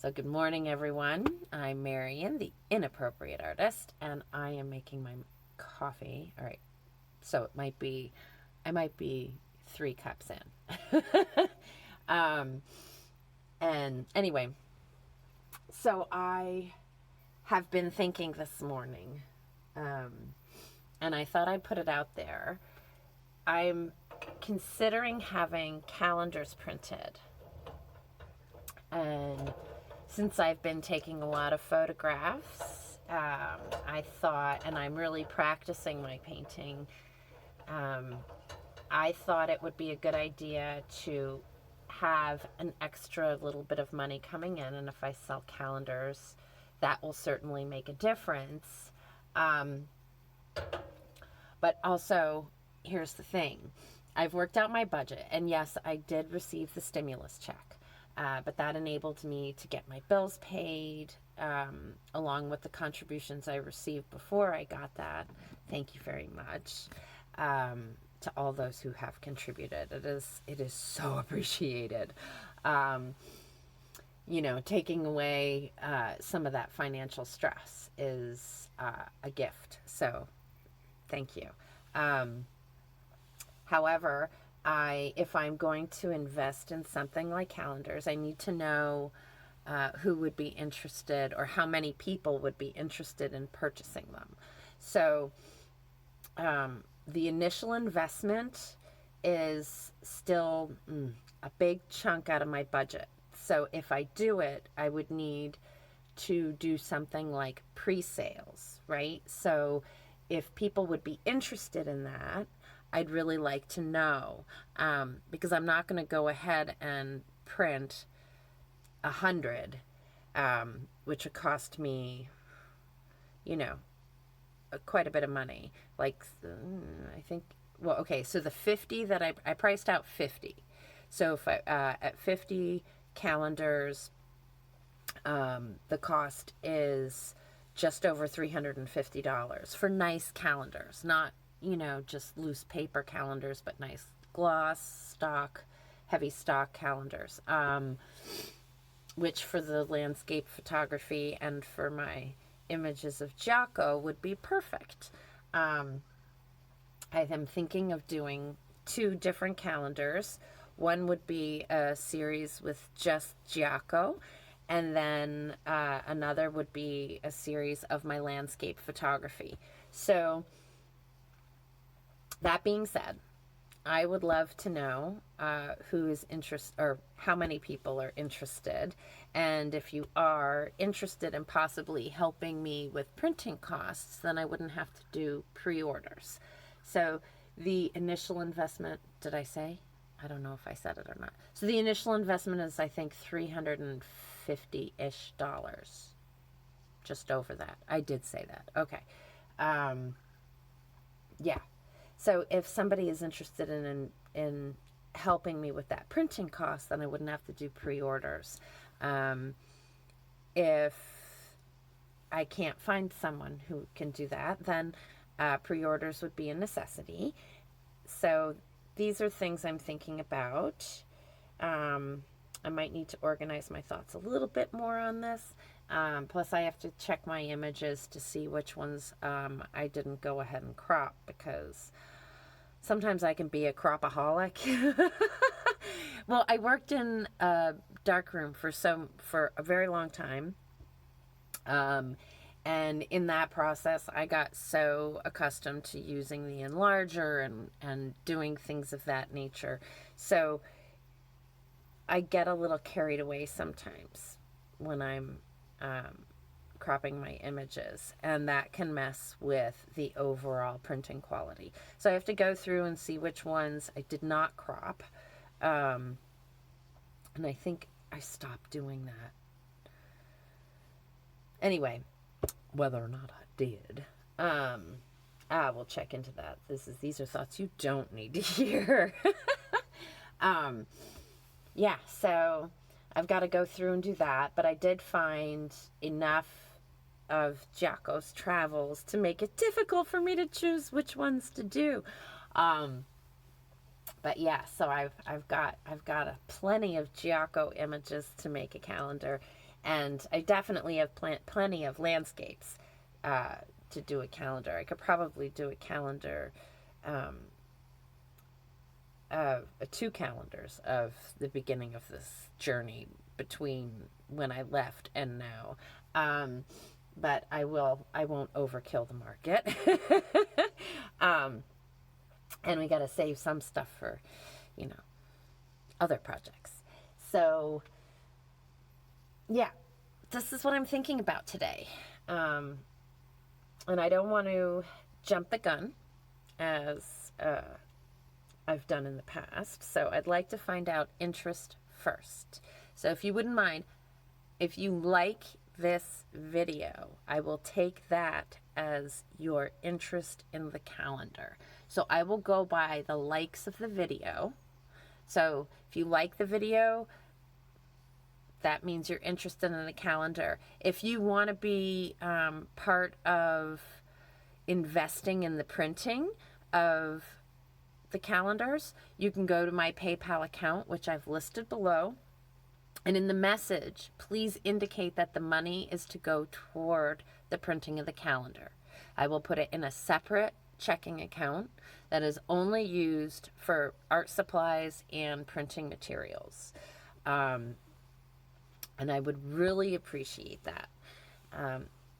So good morning, everyone. I'm Marion, the Inappropriate Artist, and I am making my coffee. All right, so I might be 3 cups in. um, and anyway, so I have been thinking this morning, and I thought I'd put it out there. I'm considering having calendars printed, and since I've been taking a lot of photographs, I thought, and I'm really practicing my painting, I thought it would be a good idea to have an extra little bit of money coming in, and if I sell calendars, that will certainly make a difference. But also, here's the thing. I've worked out my budget, and yes, I did receive the stimulus check. But that enabled me to get my bills paid, along with the contributions I received before I got that. Thank you very much to all those who have contributed. It is so appreciated. Taking away some of that financial stress is a gift. So thank you. However, if I'm going to invest in something like calendars, I need to know who would be interested or how many people would be interested in purchasing them. So the initial investment is still a big chunk out of my budget. So if I do it, I would need to do something like pre-sales, right? So if people would be interested in that, I'd really like to know, because I'm not going to go ahead and print 100, which would cost me, quite a bit of money. Like, I think, well, okay, so the 50 that I priced out 50. So if at 50 calendars, the cost is just over $350 for nice calendars, not just loose paper calendars, but nice gloss, stock, heavy stock calendars, which for the landscape photography and for my images of Giaco would be perfect. I am thinking of doing 2 different calendars. One would be a series with just Giaco, and then another would be a series of my landscape photography. So that being said, I would love to know who is interested, or how many people are interested. And if you are interested in possibly helping me with printing costs, then I wouldn't have to do pre-orders. So the initial investment, did I say? I don't know if I said it or not. So the initial investment is, I think, $350-ish. Just over that. I did say that. Okay. Yeah. So if somebody is interested in helping me with that printing cost, then I wouldn't have to do pre-orders. If I can't find someone who can do that, then pre-orders would be a necessity. So these are things I'm thinking about. I might need to organize my thoughts a little bit more on this. Plus, I have to check my images to see which ones I didn't go ahead and crop, because sometimes I can be a cropaholic. Well, I worked in a darkroom for a very long time. And in that process, I got so accustomed to using the enlarger and doing things of that nature. So I get a little carried away sometimes when I'm cropping my images, and that can mess with the overall printing quality. So I have to go through and see which ones I did not crop. And I think I stopped doing that. Anyway, whether or not I did, we'll check into that. These are thoughts you don't need to hear. Yeah, so I've got to go through and do that, but I did find enough of Giaco's travels to make it difficult for me to choose which ones to do. But yeah, so I've got plenty of Giaco images to make a calendar, And I definitely have plenty of landscapes to do a calendar. I could probably do a calendar, two calendars of the beginning of this journey between when I left and now. But I won't overkill the market. And we got to save some stuff for, other projects. So, yeah, this is what I'm thinking about today. And I don't want to jump the gun as I've done in the past. So I'd like to find out interest first. So if you wouldn't mind, if you like this video, I will take that as your interest in the calendar. So I will go by the likes of the video. So if you like the video, that means you're interested in the calendar. If you want to be part of investing in the printing of the calendars, you can go to my PayPal account, which I've listed below. And in the message, please indicate that the money is to go toward the printing of the calendar. I will put it in a separate checking account that is only used for art supplies and printing materials. And I would really appreciate that.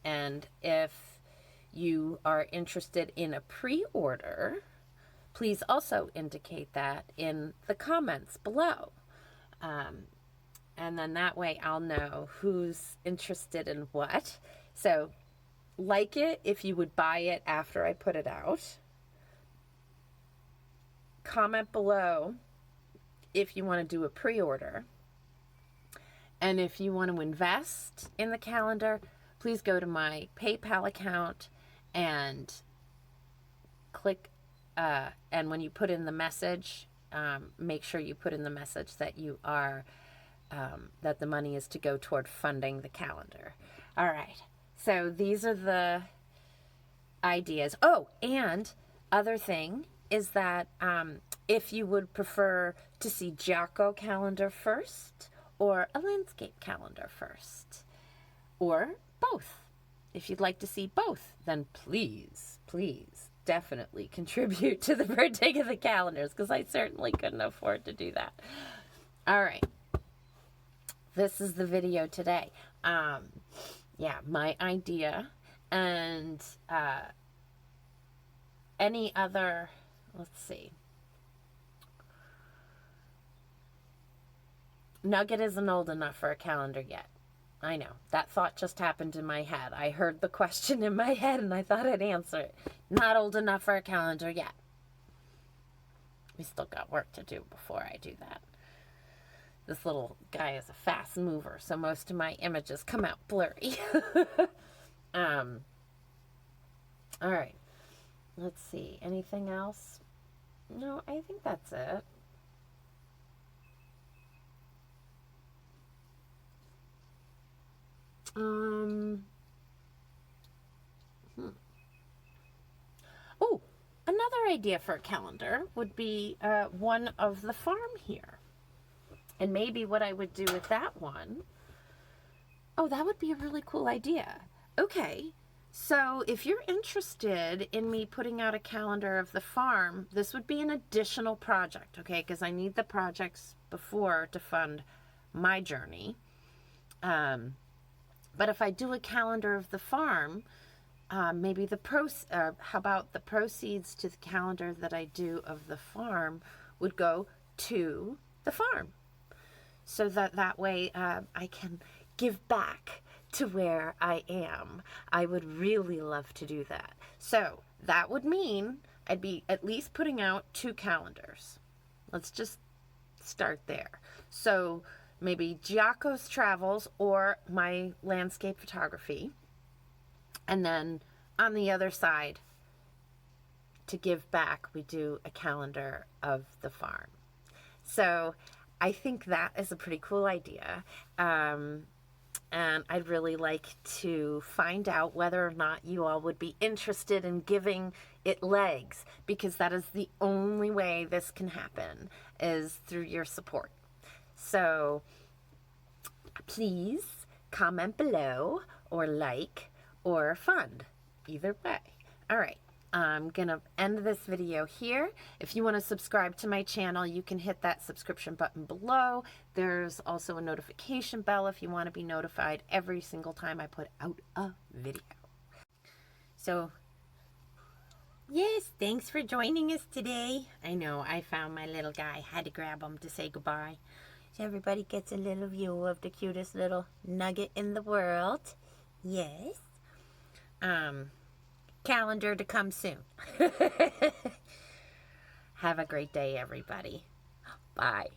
And if you are interested in a pre-order, please also indicate that in the comments below. And then that way I'll know who's interested in what. So like it if you would buy it after I put it out. Comment below if you want to do a pre-order. And if you want to invest in the calendar, please go to my PayPal account and click, and when you put in the message, make sure you put in the message that you are, that the money is to go toward funding the calendar. All right. So these are the ideas. Oh, and other thing is that if you would prefer to see Giaco calendar first or a landscape calendar first, or both. If you'd like to see both, then please definitely contribute to the printing of the calendars, because I certainly couldn't afford to do that. All right. This is the video today. Yeah, my idea, and any other, let's see. Nugget isn't old enough for a calendar yet. I know. That thought just happened in my head. I heard the question in my head and I thought I'd answer it. Not old enough for a calendar yet. We still got work to do before I do that. This little guy is a fast mover, so most of my images come out blurry. All right. Let's see. Anything else? No, I think that's it. Oh, another idea for a calendar would be one of the farm here. And maybe what I would do with that one, oh, that would be a really cool idea. Okay, so if you're interested in me putting out a calendar of the farm, this would be an additional project, okay? Because I need the projects before to fund my journey. But if I do a calendar of the farm, maybe how about the proceeds to the calendar that I do of the farm would go to the farm, so that way I can give back to where I am. I would really love to do that. So that would mean I'd be at least putting out 2 calendars. Let's just start there. So maybe Giaco's travels or my landscape photography. And then on the other side, to give back, we do a calendar of the farm. So I think that is a pretty cool idea. And I'd really like to find out whether or not you all would be interested in giving it legs, because that is the only way this can happen, is through your support. So please comment below, or like, or fund. Either way. All right. I'm going to end this video here. If you want to subscribe to my channel, you can hit that subscription button below. There's also a notification bell if you want to be notified every single time I put out a video. So, yes, thanks for joining us today. I know, I found my little guy. Had to grab him to say goodbye. So everybody gets a little view of the cutest little nugget in the world. Yes. Calendar to come soon. Have a great day, everybody. Bye.